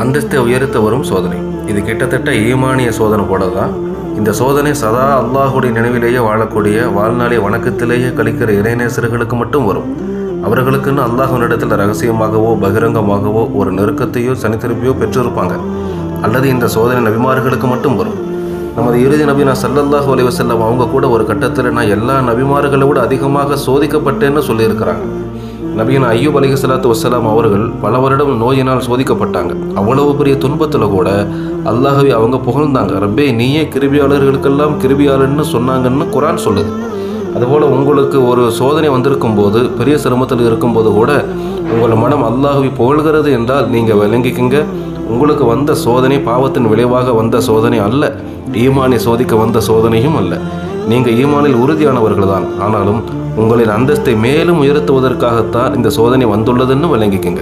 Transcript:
அந்தஸ்தை உயர்த்த வரும் சோதனை. இது கிட்டத்தட்ட ஈமானிய சோதனை போல தான். இந்த சோதனை சதா அல்லாஹுடைய நினைவிலேயே வாழக்கூடிய, வாழ்நாளை வணக்கத்திலேயே கழிக்கிற இறைநேசர்களுக்கு மட்டும் வரும். அவர்களுக்குன்னு அல்லாஹ்வினிடத்தில் ரகசியமாகவோ பகிரங்கமாகவோ ஒரு நெருக்கத்தையோ சனித்திருப்பையோ பெற்றிருப்பாங்க. அல்லது இந்த சோதனை நபிமார்களுக்கு மட்டும் வரும். நமது இறுதி நபி ஸல்லல்லாஹு அலைஹி வஸல்லம் அவங்க கூட ஒரு கட்டத்தில் நான் எல்லா நபிமார்களை விட அதிகமாக சோதிக்கப்பட்டேன்னு சொல்லியிருக்கிறாங்க. நபியின் அய்யூப் அலைஹிஸ்ஸலாத்து வஸ்ஸலாம் அவர்கள் பல வருடம் நோயினால் சோதிக்கப்பட்டாங்க. அவ்வளவு பெரிய துன்பத்தில் கூட அல்லாஹ்வை அவங்க புகழ்ந்தாங்க. ரப்பே, நீயே கிருபியாளர்களுக்கெல்லாம் கிருபியாளர்னு சொன்னாங்கன்னு குர்ஆன் சொல்லுது. அதுபோல் உங்களுக்கு ஒரு சோதனை வந்திருக்கும் போது, பெரிய சிரமத்தில் இருக்கும்போது கூட உங்கள் மனம் அல்லாஹ்வை புகழ்கிறது என்றால் நீங்கள் விளங்கிக்குங்க, உங்களுக்கு வந்த சோதனை பாவத்தின் விளைவாக வந்த சோதனை அல்ல, ஈமானை சோதிக்க வந்த சோதனையும் அல்ல. நீங்கள் ஈமானில் உறுதியானவர்கள் தான். ஆனாலும் உங்களின் அந்தஸ்தை மேலும் உயர்த்துவதற்காகத்தான் இந்த சோதனை வந்துள்ளதுன்னு விளங்கிக்குங்க.